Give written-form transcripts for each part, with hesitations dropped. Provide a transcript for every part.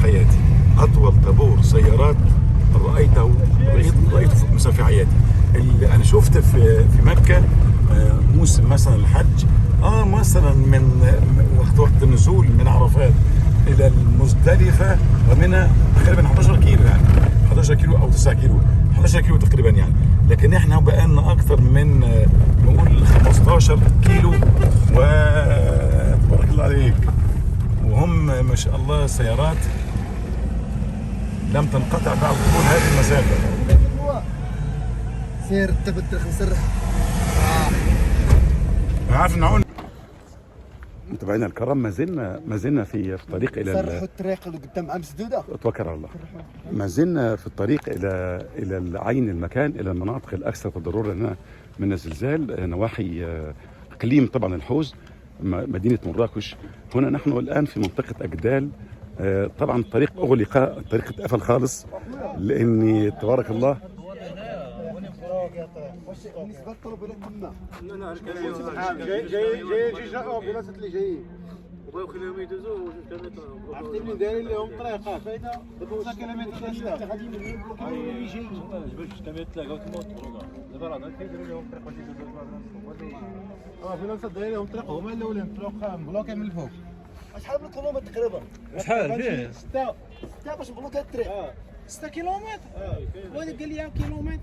حياتي، أطول طابور سيارات رأيته في في حياتي. أنا شفت في مكة موسم مثلا الحج، مثلا من وقت النزول من عرفات إلى المزدلفة ومنها تقريبا 11 كيلو، يعني 11 كيلو أو 9 كيلو، 11 كيلو تقريبا يعني. لكن احنا بقالنا أكثر من نقول 15 كيلو، وتبارك الله عليك. وهم ما شاء الله سيارات لم تنقطع بعد طول هذه المسافة. سير التبدل نسرح. أنا عارف إن عون. متابعينا الكرام، ما زلنا في الطريق إلى سرحوا الطريق اللي قدام عم سدودة. توكل على الله. ما زلنا في الطريق إلى عين المكان، إلى المناطق الأكثر تضررا لنا من الزلزال، نواحي إقليم طبعا الحوز، مدينة مراكش. هنا نحن الآن في منطقة أجدال. طبعا الطريق أغلق، الطريق اتقفل خالص، لأني تبارك الله بغاو يخليهم يدوزوا جوج كيلومتر. عرفتي ملي دايرين لهم طريقه فايده 5 كيلومتر غادي يبلوكيو اللي جاي جوج كيلومتر تلاقاو تما وتخرجوا. دابا راه كيديروا لهم طريق باش يدوزوا. في ناس دايرين لهم طريق هما الاولين، الطرق مبلوكه من الفوق. شحال من كيلومتر تقريبا؟ شحال فيه؟ 6 باش نبلوكي الطريق. 6 كيلومتر. وهذا قال لي كيلومتر.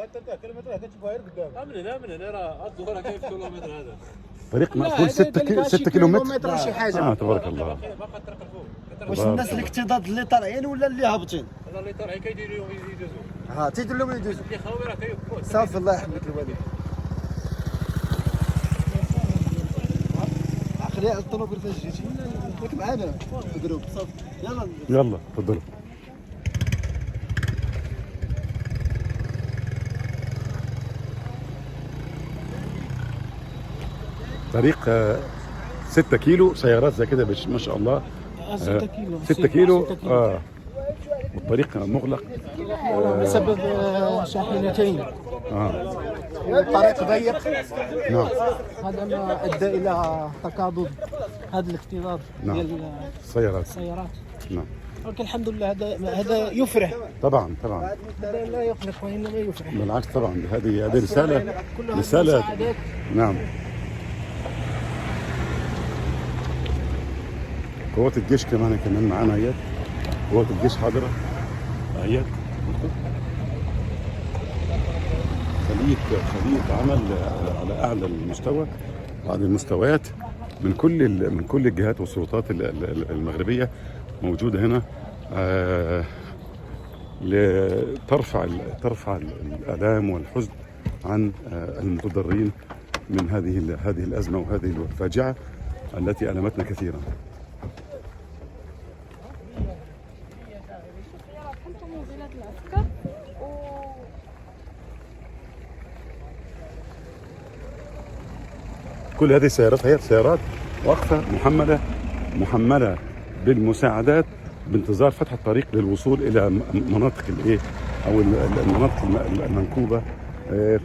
حتى كيلومتر هذا تشوفها غير قدام. من هنا راه الدوره كاين في كيلومتر هذا. طريق مقفول 6 كيلومتر. شي حاجه. تبارك الله. باقي الطريق الفوق. واش الناس الاكتضاد اللي طالعين ولا اللي هابطين؟ اللي طالعين كيديروا لهم يدوزوا. تيدير لهم يدوزوا. اللي خاوي راه كيوقفوا. صافي الله يحميك الوالد. عقلي على الطوموبيل فاش جيتي ياك معانا الجروب. صافي يلا تفضلوا. طريق 6 كيلو سيارات زي كده ما شاء الله. 6 كيلو. والطريق مغلق بسبب شاحنتين. الطريق ضيق. نعم. هذا ما ادى الى تكاظم هذا الاكتظاظ ديال السيارات. نعم. ولكن الحمد لله هذا يفرح. طبعا هذا لا يقلق وانما يفرح. بالعكس طبعا، هذه رساله. نعم. قوات الجيش كمان معانا اهيت. قوات الجيش حاضره اهيت. خلية عمل على اعلى المستوى، بعض المستويات من كل الجهات والسلطات المغربيه موجوده هنا، لترفع الآلام والحزن عن المتضررين من هذه الأزمة وهذه الفاجعة التي ألمتنا كثيرا. كل هذه السيارات هي سيارات واقفة محملة بالمساعدات بانتظار فتح الطريق للوصول إلى مناطق أو المناطق المنكوبة.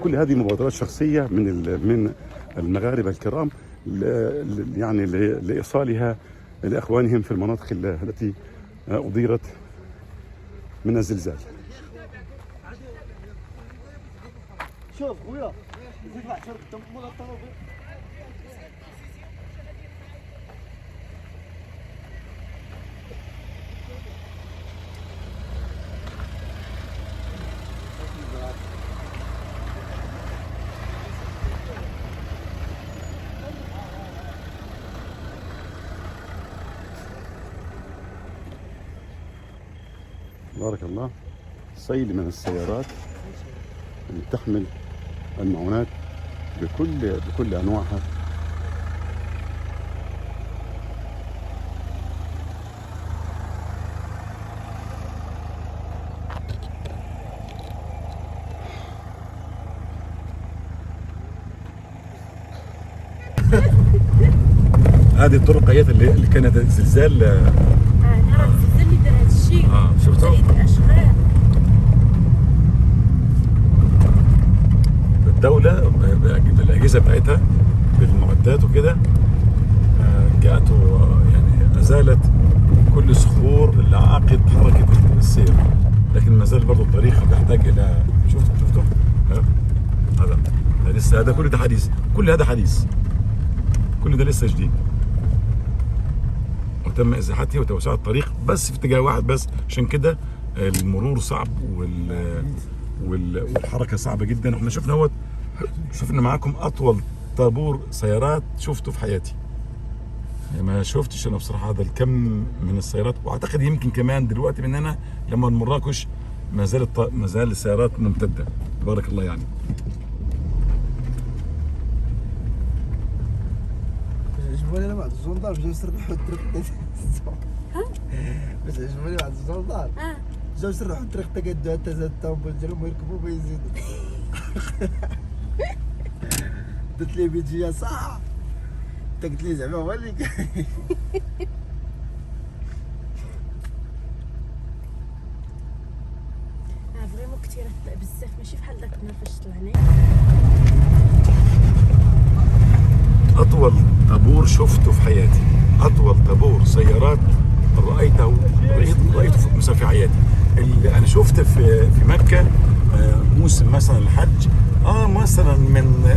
كل هذه مبادرات شخصية من المغاربة الكرام، يعني لإيصالها لإخوانهم في المناطق التي أضيرت من الزلزال. شوف خويا زيد واحد شرب قدام مولا الطوموبيل. بارك الله. سيل من السيارات اللي تحمل المعونات بكل انواعها. هذه الطرق اللي كانت الزلزال. نعم الزلزال اللي دار هذا الشيء. شفتوا؟ الاشغال. الدولة بالأجهزة بتاعتها بالمعدات وكده جاءته يعني ازالت كل صخور اللي عاقد حركه السير، لكن ما زال برضه الطريق بيحتاج الى شفتوا هذا لسه، هذا كل ده حديث، كل هذا حديث، كل ده لسه جديد، وتم ازاحته وتوسعه الطريق بس في اتجاه واحد بس، عشان كده المرور صعب والحركه صعبه جدا. احنا شفنا معاكم اطول طابور سيارات شفته في حياتي، يعني ما شفتش انا بصراحه هذا الكم من السيارات، واعتقد يمكن كمان دلوقتي مننا لما مراكش ما زال السيارات ممتده، تبارك الله يعني. عجبوني بعض الجندار جاو يسرحوا الطريق. بس عجبوني بعض الجندار جاو يسرحوا الطريق تقدوا حتى زاد الطومبل ديالهم ويركبوا ويزيدوا. قلت لي بيجي يا صح، انت قلت لي زعما هو اللي فريمون كثير بزاف، ماشي بحال داك النهار فاش طلعنا. أطول طابور شفته في حياتي، أطول طابور سيارات رأيته في مسافة حياتي. اللي أنا شفت في مكة موسم مثلا الحج، مثلا من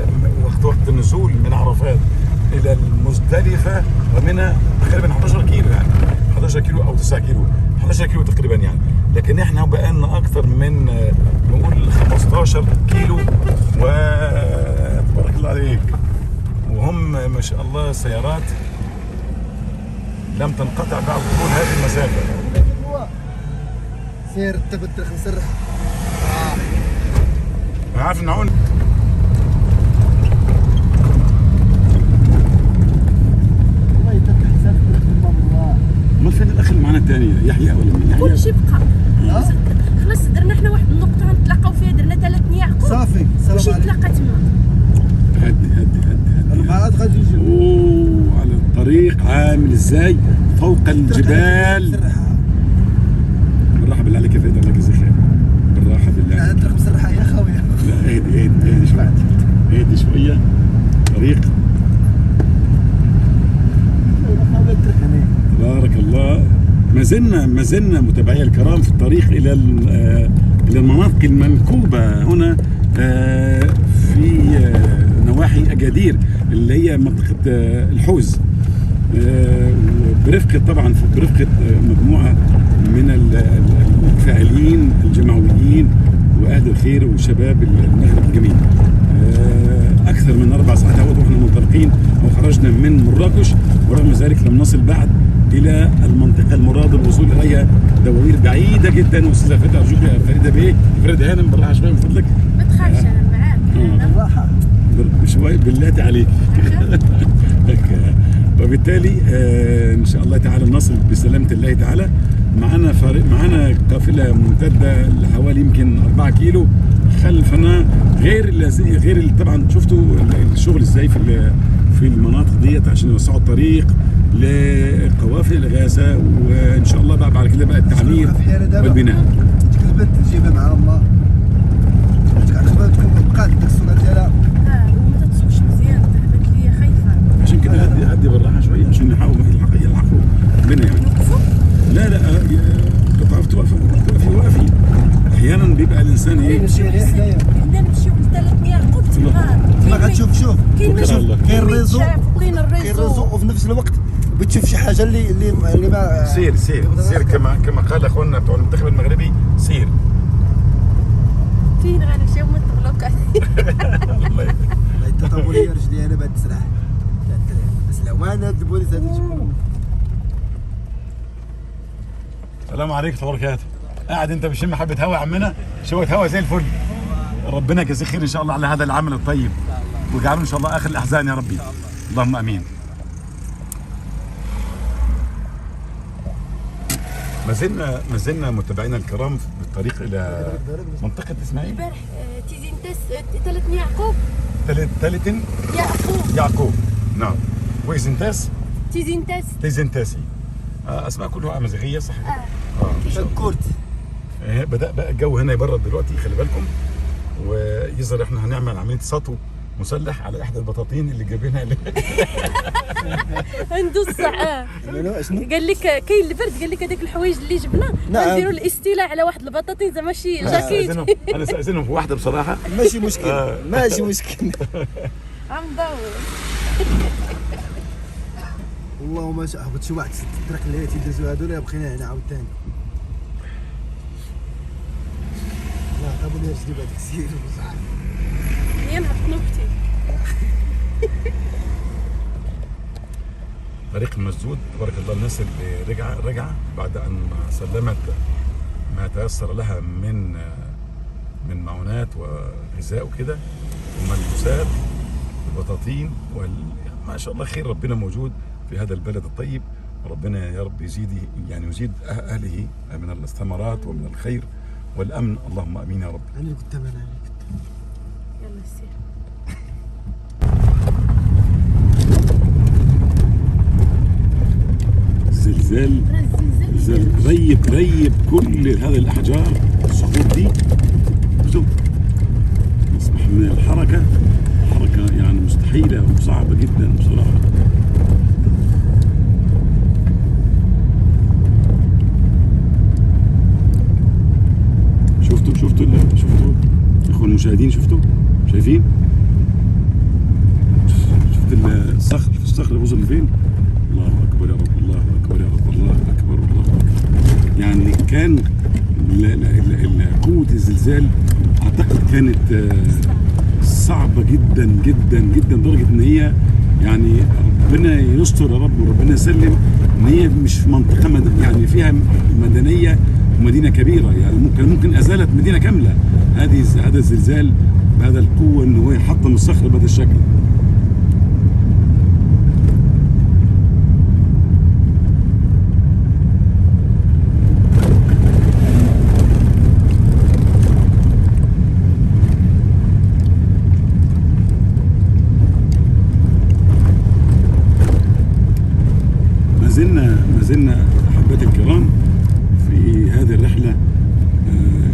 وقت النزول من عرفات إلى المزدلفة ومنها تقريبا 11 كيلو، يعني 11 كيلو أو 9 كيلو، 11 كيلو تقريبا يعني، لكن إحنا بقى لنا أكثر من نقول 15 كيلو، وتبارك الله عليك. وهم ما شاء الله سيارات لم تنقطع بعد طول هذه المسافة. سير انت كنت نسرح. ما عارف نعون. والله انت حساب والله. ما فين الأخ اللي معنا الثاني يحيى ولا من يحيى؟ كل شيء بقى. خلاص درنا حنا واحد النقطة نتلاقاو فيها، درنا 3 يعقوب صافي وشي سلام عليكم. نتلاقى تما. هدي الربعات غادي يجيو. اوه على الطريق عامل ازاي فوق الجبال. بالراحه بالله عليك يا فهد، الله يجزيك خير، بالراحه بالله. لا الطريق مسرحه يا خويا. لا اهدي شويه، اهدي شويه طريق. تبارك الله. ما زلنا متابعي الكرام في الطريق الى المناطق المنكوبه هنا في نواحي اكادير اللي هي منطقه الحوز، برفقه طبعا مجموعه من الفاعلين الجمعويين واهل الخير وشباب المغرب الجميل. اكثر من 4 ساعات واحنا منطلقين وخرجنا من مراكش، ورغم ذلك لم نصل بعد الى المنطقه المراد الوصول اليها، دوائر بعيده جدا. واستاذه فريده ارجوك يا فريده هانم بالراحه شويه من فضلك. ما تخافش انا معاك. بالراحه شوي بالله عليك. وبالتالي ان شاء الله تعالى نصل بسلامه الله تعالى. معنا قافله ممتده لحوالي يمكن 4 كيلو خلفنا، غير طبعا شفتوا الشغل ازاي في المناطق ديت عشان يوسعوا الطريق لقوافل الاغاثه، وان شاء الله بعد كده بقى التعمير والبناء. ديك البنت تجيبها مع امها، ديك الخبره تكون بقات ديك الصوره ديالها. وما تتسوقش مزيان، بانت لي خايفه. عشان كده هدي بالراحه شويه عشان يحاولوا يلحقوا بنا يعني. لا تعرف توقفي احيانا بيبقى الانسان ايه. بدنا نمشيو ل3 يعقوب تما. ما غتشوف كاين كاين الريزو، كاين الريزو وفي نفس الوقت بتشوف شي حاجه اللي ما سير كما قال اخواننا بتوع المنتخب المغربي، سير. فين غنمشيو من البلوكات؟ الله انت طابوا لي رجلي انا بعد تسرح. بس العوانات البوليس هذه تكون. السلام عليكم ورحمه الله وبركاته. قاعد انت بشم حبه هوا يا عمنا، شويه هوا زي الفل. ربنا يجزيك خير ان شاء الله على هذا العمل الطيب، ويجعله ان شاء الله اخر الاحزان يا ربي، اللهم امين. ما زلنا متابعينا الكرام بالطريق الى منطقه اسمها ايه؟ البارح تيزينتاس 3 يعقوب. ثالث يعقوب نعم. ويزنتاس تيزنتاسي. اسماء كلها امازيغيه صح؟ شكورت. بدا بقى الجو هنا يبرد دلوقتي، خلي بالكم، ويظهر احنا هنعمل عمليه سطو مسلح على احدى البطاطين اللي جايبينها عنده الصح. شنو؟ قال لك كاين البرد، قال لك هذيك الحوايج اللي جبنا نعم. نديروا الاستيلاء على واحد البطاطين زعما شي جاكيت. انا استاذنهم في واحده بصراحه. ماشي مشكل ماشي مشكل. عم ندور. والله ما هبط شي واحد الطريق اللي تيدازو هادو اللي بقينا هنا عاوتاني. لا طابو لي جدي بعد كثير بصح. هي نهبط نوبتي. طريق المسدود تبارك الله، الناس اللي رجعه بعد ان سلمت ما تيسر لها من معونات وغذاء وكده وملبوسات وبطاطين ما شاء الله خير. ربنا موجود في هذا البلد الطيب، وربنا يا رب يزيد اهله من الثمرات ومن الخير والامن، اللهم امين يا رب. انا اللي قدام انا يلا سير. زلزال ريب كل هذه الاحجار الصخور دي، شوف يصبح من الحركه يعني مستحيله وصعبه جدا بصراحه. شفتوا اخوان المشاهدين، شايفين شفت الصخر اللي وصل لفين؟ الله اكبر يا رب، الله اكبر يا رب، الله اكبر، الله اكبر. يعني كان قوة الزلزال اعتقد كانت صعبة جدا جدا جدا، لدرجة ان هي يعني ربنا يستر يا رب وربنا يسلم ان هي مش في منطقة يعني فيها مدنية ومدينة كبيرة، يعني ممكن ازالت مدينة كاملة. هذا الزلزال بهذا القوة ان هو يحطم الصخر بهذا الشكل. ما زلنا أحبتي الكرام في هذه الرحلة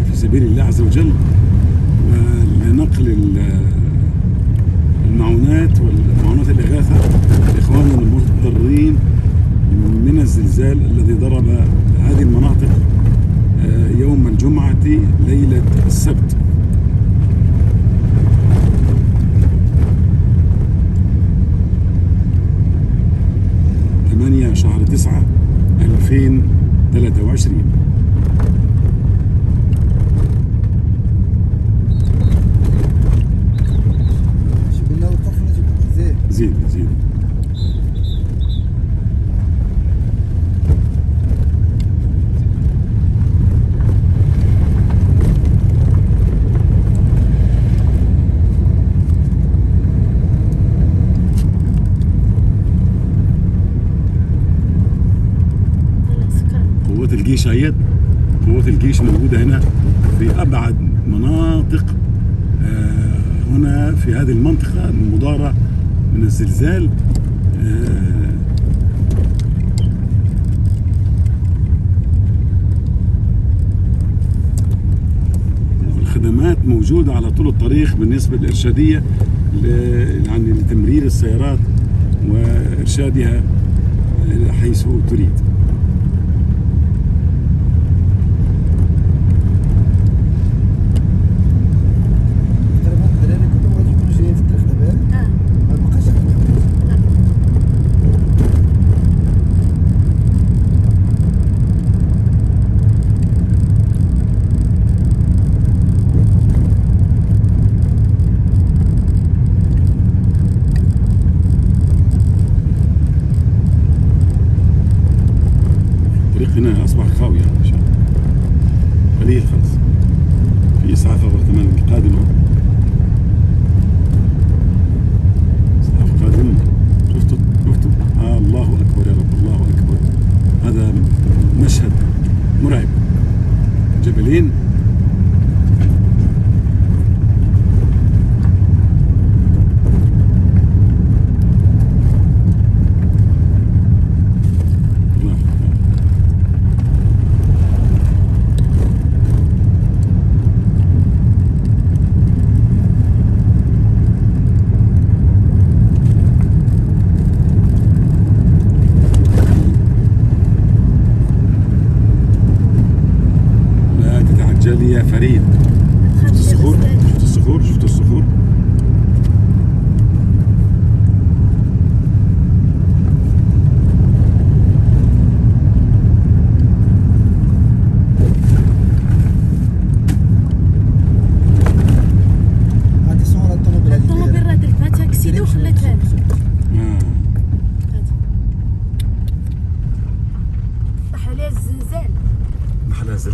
في سبيل الله عز وجل، ولنقل المعونات والمعونات الإغاثة لإخواننا المضطرين من الزلزال الذي ضرب هذه المناطق يوم الجمعة ليلة السبت. شهر 9 2023. جبنا وقفنا زين قوات الجيش موجودة هنا في أبعد مناطق هنا في هذه المنطقة المضارة من الزلزال. الخدمات موجودة على طول الطريق بالنسبة للإرشادية يعني لتمرير السيارات وإرشادها حيث تريد.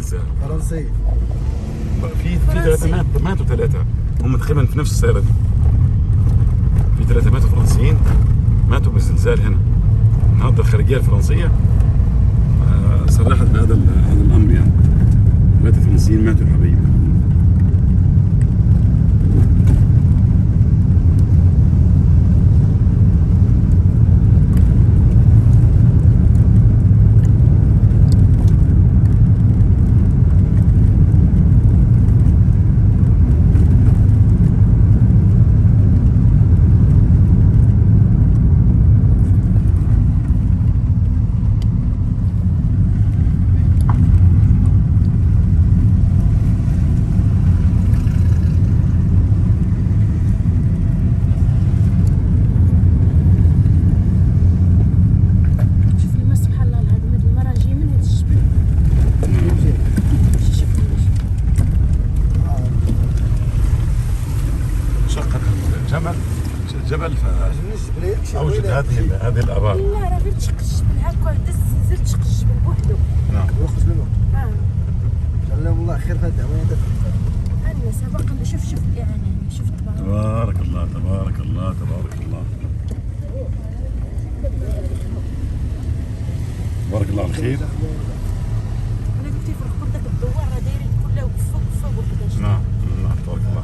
الزلزال. فرنسي. في ثلاثة ماتوا ثلاثة، هم تقريبا في نفس السيارة دي. في ثلاثة ماتوا فرنسيين ماتوا بالزلزال هنا. النهارده الخارجية الفرنسية صرحت بهذا الأمر يعني. ثلاثة فرنسيين ماتوا يا حبيبي. الجبل فأوجد هذه الآبار. لا راه غير تشق الجبل هكا دز زرت تشق الجبل بوحدو. نعم. وخرج منهم. جعل لهم الله خير في هذه الدعوة. أنا سبق شوف الإعلان شوف تبارك الله تبارك الله تبارك الله. تبارك الله على الخير. أنا قلت في الخبر داك الدوار راه دايرين كلها فوق وكذا. نعم نعم تبارك الله.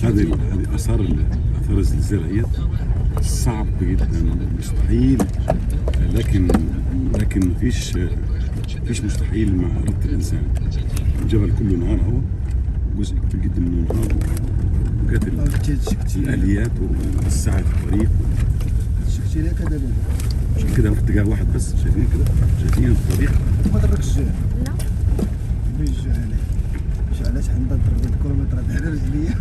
هذه اثار الزلزال هي صعب جدا مستحيل، لكن مفيش مستحيل مع اراده الانسان. الجبل كله نهار اهو، جزء كبير جدا منه نهار، وجات الاليات وسعت الطريق. شكتي لك هذا عشان كده في اتجاه واحد بس، شايفين كده، شايفين الطريق. ما ضركش لا بيجي عليه مش علاش حنضرب الكيلومترات على رجليا.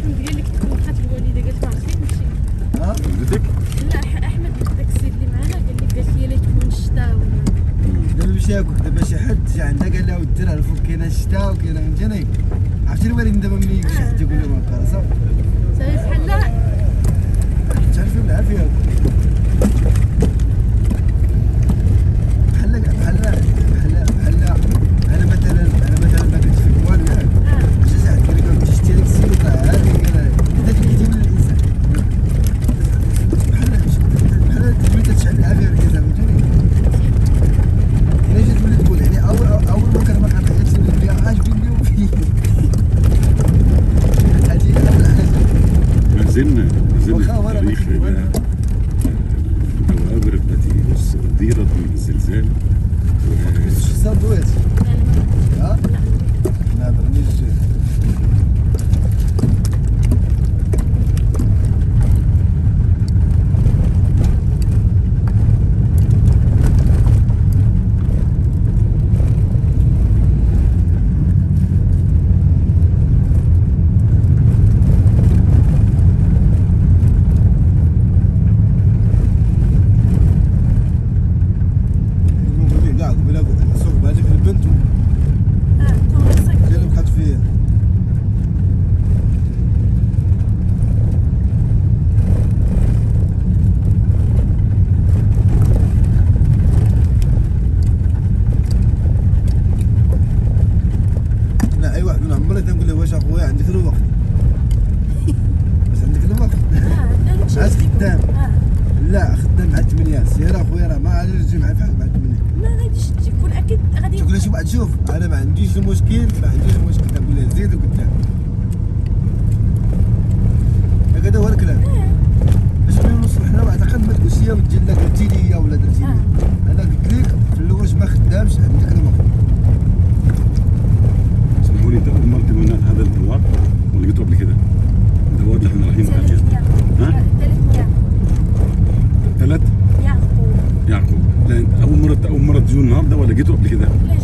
ندير لك كونتات الوالده قالت ما عرفتي نمشي. ها والدتك؟ لا احمد داك السيد اللي معنا قالت لي لا تكون الشتاء ولا دابا باش ياكل، دابا شي حد جا عندها قال لها ودي راه الفوق كاينه الشتاء وكاينه فهمتيني. عرفتي الوالد دابا ملي يمشي حد يقول له ما كرا صافي صافي بحال تعرفي بالعافيه انا مثلا ما كنتش في والو ياك جا واحد قال لك شتي هذاك السيد طلع هذه هذاك اللي كيجيب للانسان بحال تولي تشعل العافيه في الانسان فهمتيني. الا جات تولي تقول يعني اول ما كان ما كنعيطش للبيع عاجبني اليوم فيه هذه ما زلنا التاريخ الدوابر التي أثيرت من الزلزال. ساندويتش ها ما درنيش. شوف انا ما عنديش مشكل تقول لها زيد وقدام. هكذا هو الكلام. باش نوصل حنا اعتقد ما تقولش لي وتجي لك درتي لي ولا درتي لي. انا قلت لك في الاول ما خدامش عندك المخ. اسمحوا لي، انت اول مره تبنى هذا الدوار ولا جيتوا قبل كده؟ الدوار اللي احنا رايحين عليه. ها؟ ثلاث؟ يعقوب. لا انت اول مره تجوا النهارده ولا جيتوا قبل كده؟ لا